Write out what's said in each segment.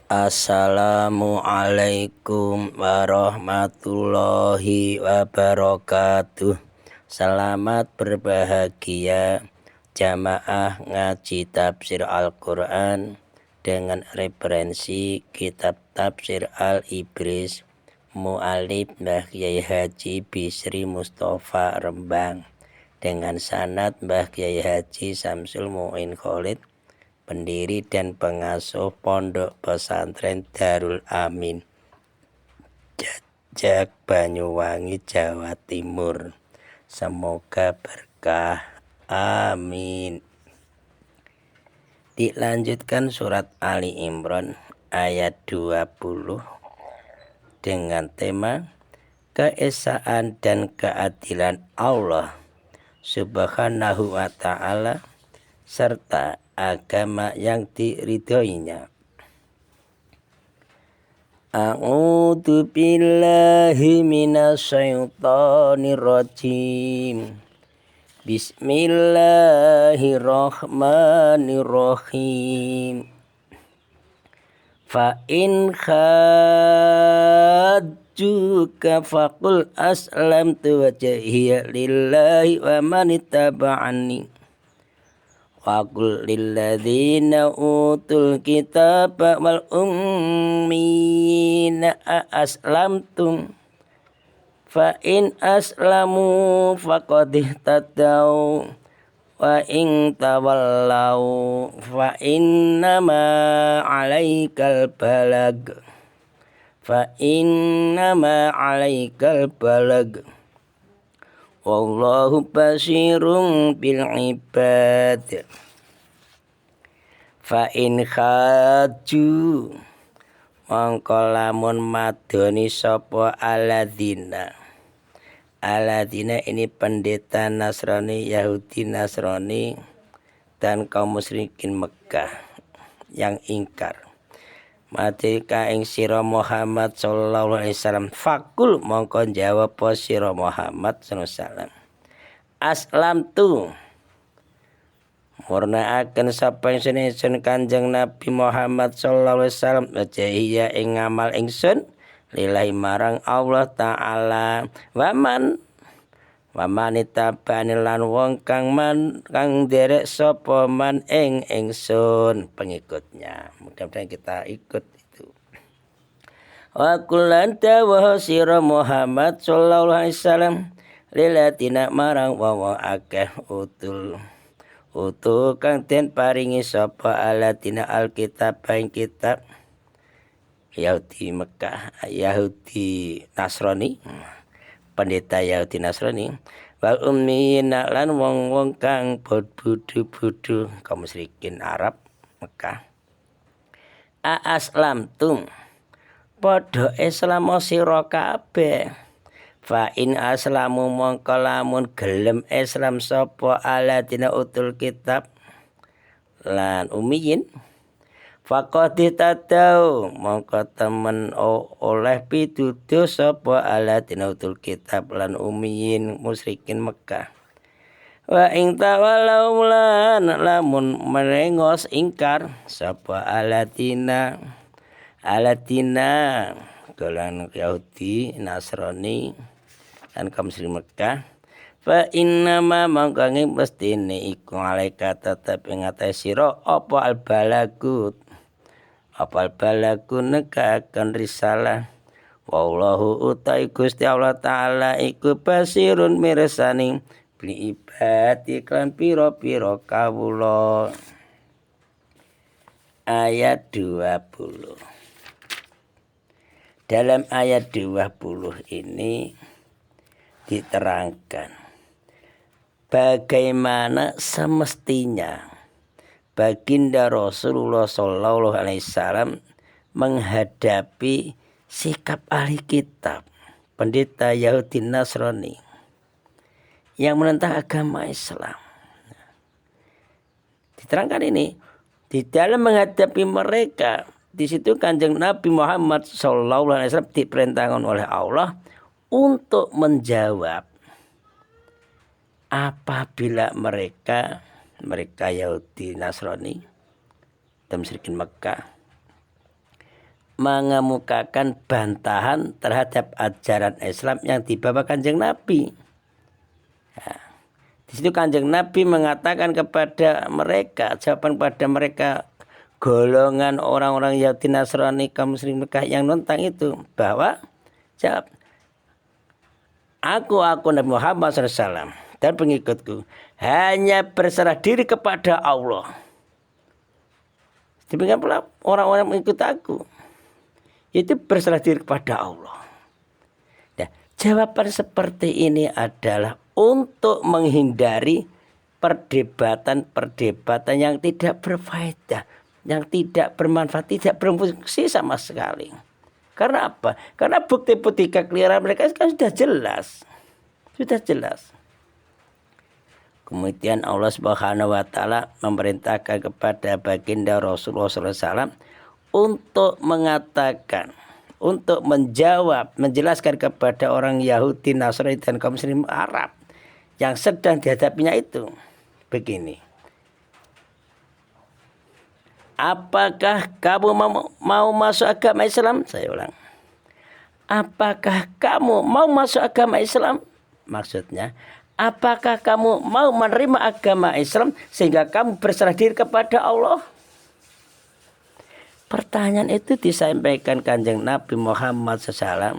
Assalamualaikum warahmatullahi wabarakatuh. Selamat berbahagia jamaah ngaji tafsir Al-Quran dengan referensi kitab tafsir Al-Ibris Mu'alif Mbah Kyai Haji Bisri Mustafa Rembang dengan sanad Mbah Kyai Haji Samsul Mu'in Khalid, pendiri dan pengasuh Pondok Pesantren Darul Amin, Jajak, Banyuwangi, Jawa Timur. Semoga berkah. Amin. Dilanjutkan surat Ali Imran ayat 20 dengan tema keesaan dan keadilan Allah Subhanahu wa ta'ala serta agama yang diridhoinya. A'udzu billahi minasyaitonir rajim. Bismillahirrahmanirrahim. Fa in khajjuka faqul aslamtu wajhiya lillahi wa man ittaba'ani. Waqul lilladzina utul kitaba wal ummina aslamtum fa in aslamu faqad ihtadaw wa in tawallaw fa innama 'alaikal balag wallahu basirun bil ibad. Fa in khaju mongko lamun madoni sapa alladzina ini pendeta Nasrani, Yahudi Nasrani dan kaum musyrikin Mekah yang ingkar mati ka ing sira Muhammad sallallahu alaihi wasallam. Fakul mongko jawab sira Muhammad sallallahu alaihi wasallam, aslamtu murnaaken sapa ingsun Kanjeng Nabi Muhammad sallallahu alaihi wasallam wajhiya ing ngamal ingsun lillahi marang Allah taala waman tabani lan wong kang derek sapa man ing ingsun pengikutnya. Mudah-mudahan kita ikut itu. Wa kullan dawa sira Muhammad sallallahu alaihi wasallam lillatina marang wong akeh utul kang den paringi sapa alatina alkitab ing kitab Yahudi Mekah, Yahudi Nasrani, pendeta Yahudi Nasrani, wal ummiyina lan wong-wong kang bodho-bodho kaum musyrikin Arab Mekah. Aslamtum padha Islam sira kabeh. Fa in aslamu mongko lamun gelem Islam sapa alladzina utul kitab lan ummiyin faqad tadau mongko temen oleh pituduh sapa alladzina utul kitab lan ummiyin musyrikin Mekah. Wa ing tawalau lan lamun merengos ingkar sapa alladzina dolan Yahudi Nasrani dan kaum muslim Mekah. Fa inna ma mangkange mestine iku alaika tetep ing atase sira apa albalagut nekaken risalah. Wallahu utai Gusti Allah taala iku basirun mirsani bil ibadi kan pira-pira kawula. Ayat 20. Dalam ayat 20 ini diterangkan bagaimana semestinya baginda Rasulullah sallallahu alaihi wasallam menghadapi sikap ahli kitab, pendeta Yahudi Nasrani yang menentang agama Islam. Diterangkan ini di dalam menghadapi mereka. Di situ Kanjeng Nabi Muhammad sallallahu alaihi wasallam diperintahkan oleh Allah untuk menjawab apabila mereka Yahudi Nasrani dan musyrikin Mekah mengemukakan bantahan terhadap ajaran Islam yang dibawa Kanjeng Nabi. Nah, di situ Kanjeng Nabi mengatakan kepada mereka, jawaban kepada mereka golongan orang-orang Yahudi Nasrani kaum musyrikin Mekah yang nentang itu, bahwa jawab, aku Nabi Muhammad SAW dan pengikutku hanya berserah diri kepada Allah. Demikian pula orang-orang mengikut aku, itu berserah diri kepada Allah. Nah, jawaban seperti ini adalah untuk menghindari perdebatan-perdebatan yang tidak berfaedah, yang tidak bermanfaat, tidak berfungsi sama sekali. Karena apa? Karena bukti-bukti kekeliruan mereka kan sudah jelas. Sudah jelas. Kemudian Allah Subhanahu wa taala memerintahkan kepada baginda Rasulullah SAW untuk mengatakan, untuk menjawab, menjelaskan kepada orang Yahudi, Nasrani dan kaum muslim Arab yang sedang dihadapinya itu begini. Apakah kamu mau masuk agama Islam? Saya ulang. Apakah kamu mau masuk agama Islam? Maksudnya, apakah kamu mau menerima agama Islam sehingga kamu berserah diri kepada Allah? Pertanyaan itu disampaikan Kanjeng Nabi Muhammad SAW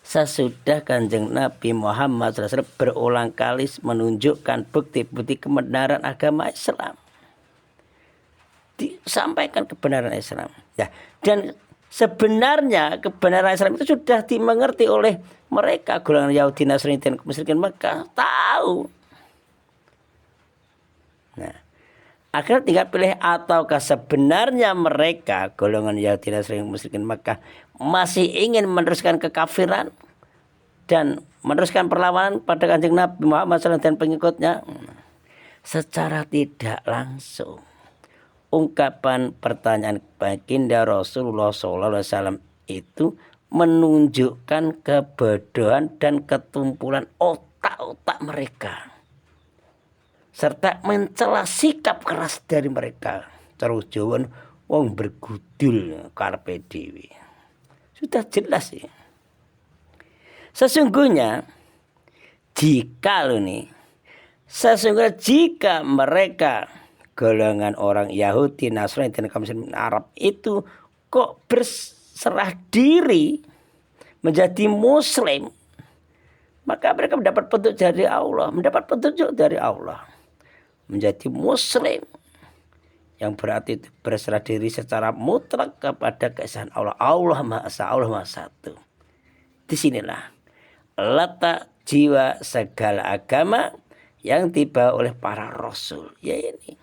sesudah Kanjeng Nabi Muhammad SAW berulang kali menunjukkan bukti-bukti kebenaran agama Islam. Disampaikan kebenaran Islam. Ya, dan sebenarnya kebenaran Islam itu sudah dimengerti oleh mereka, golongan Yahudi, Nasrani dan musyrikin Mekah, tahu. Nah, akhirnya tinggal pilih, ataukah sebenarnya mereka, golongan Yahudi, Nasrani dan musyrikin Mekah, masih ingin meneruskan kekafiran dan meneruskan perlawanan pada Kanjeng Nabi Muhammad SAW dan pengikutnya. Secara tidak langsung, ungkapan pertanyaan baginda Rasulullah SAW itu menunjukkan kebodohan dan ketumpulan otak-otak mereka, serta mencela sikap keras dari mereka. Terus jawaban wong bergudul karpe dewi. Sudah jelas ya. Sesungguhnya jika mereka golongan orang Yahudi, Nasrani dan kaum muslimin Arab itu kok berserah diri menjadi muslim, maka mereka mendapat petunjuk dari Allah, menjadi muslim, yang berarti itu berserah diri secara mutlak kepada keesaan Allah. Allah Maha Esa, Allah Maha Satu. Disinilah letak jiwa segala agama yang dibawa oleh para rasul, ya ini.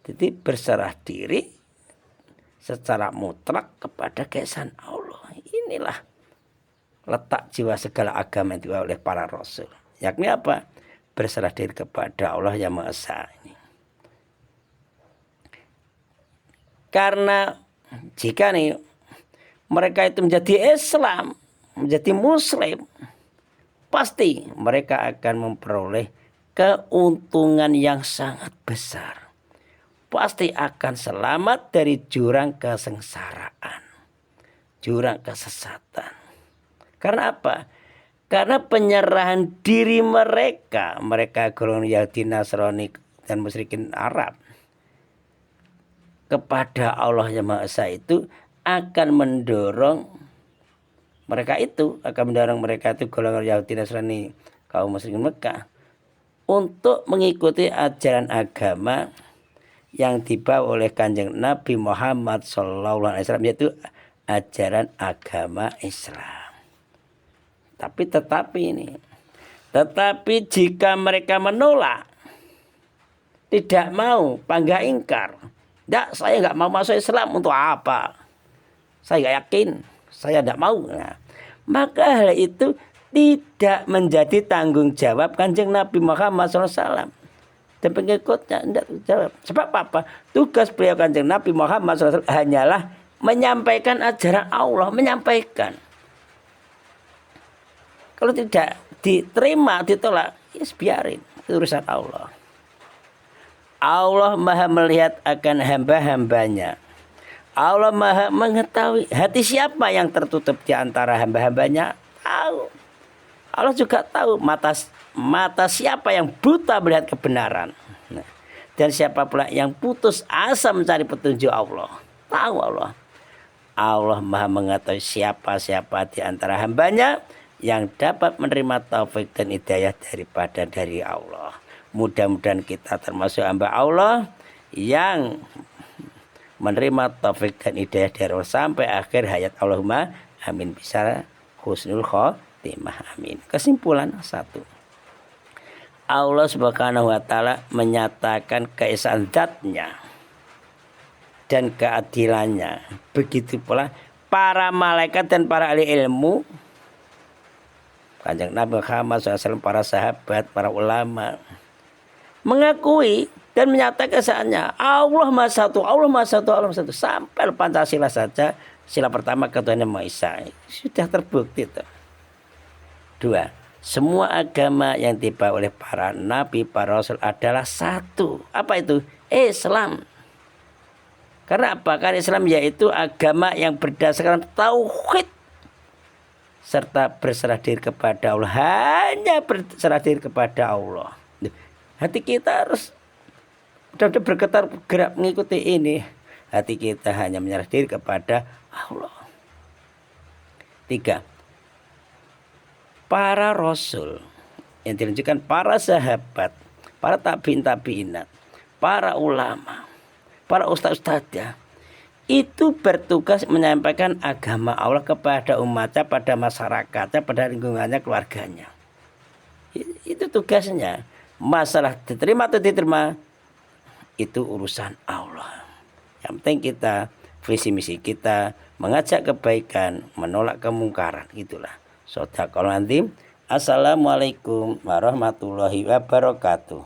Jadi berserah diri secara mutlak kepada keesaan Allah. Inilah letak jiwa segala agama yang dibawa oleh para rasul. Yakni apa? Berserah diri kepada Allah yang Maha Esa ini. Karena jika mereka itu menjadi Islam, menjadi muslim, pasti mereka akan memperoleh keuntungan yang sangat besar. Pasti akan selamat dari jurang kesengsaraan, jurang kesesatan. Karena apa? Karena penyerahan diri mereka golongan Yahudi, Nasrani dan musyrikin Arab kepada Allah yang Maha Esa itu akan mendorong mereka itu, golongan Yahudi, Nasrani, kaum musyrikin Mekah, untuk mengikuti ajaran agama yang dibawa oleh Kanjeng Nabi Muhammad SAW, yaitu ajaran agama Islam. Tetapi jika mereka menolak, tidak mau, bangga ingkar, tidak, saya nggak mau masuk Islam, untuk apa? Saya nggak yakin, saya tidak mau. Nah, maka hal itu tidak menjadi tanggung jawab Kanjeng Nabi Muhammad SAW dan pengikutnya. Tidak jawab. Sebab apa? Tugas beliau Kanjeng Nabi Muhammad SAW hanyalah menyampaikan ajaran Allah, menyampaikan. Kalau tidak diterima, ditolak, ya biarin, itu urusan Allah. Allah Maha melihat akan hamba-hambanya. Allah Maha mengetahui hati siapa yang tertutup di antara hamba-hambanya. Tahu. Allah juga tahu mata siapa yang buta melihat kebenaran. Nah, dan siapa pula yang putus asa mencari petunjuk Allah. Tahu Allah. Allah Maha mengetahui siapa-siapa di antara hambanya yang dapat menerima taufik dan hidayah dari Allah. Mudah-mudahan kita termasuk hamba Allah yang menerima taufik dan hidayah dari Allah sampai akhir hayat. Allahumma amin. Bisa husnul khotimah, amin. Kesimpulan 1. Allah Subhanahu wa taala menyatakan keesaan zat-Nya dan keadilannya. Begitu pula para malaikat dan para ahli ilmu, Kanjeng Nabi Muhammad SAW, para sahabat, para ulama mengakui dan menyatakan keesaannya. Allah Maha Satu, Allah Maha Satu, Allah Maha Satu. Sampai Pancasila saja, sila pertama ketuhanan Maha Esa, sudah terbukti itu. 2. Semua agama yang dibawa oleh para nabi, para rasul adalah satu. Apa itu? Islam. Karena apa? Karena Islam yaitu agama yang berdasarkan tauhid serta berserah diri kepada Allah. Hanya berserah diri kepada Allah. Hati kita harus benar-benar bergetar gerak mengikuti ini. Hati kita hanya menyerah diri kepada Allah. 3. Para rasul yang ditunjukkan, para sahabat, para tabi'in, para ulama, para ustaz-ustadznya, itu bertugas menyampaikan agama Allah kepada umatnya, pada masyarakatnya, pada lingkungannya, keluarganya. Itu tugasnya. Masalah diterima atau diterima itu urusan Allah. Yang penting kita, visi misi kita mengajak kebaikan, menolak kemungkaran, itulah. Shadaqallahul azim. Assalamualaikum warahmatullahi wabarakatuh.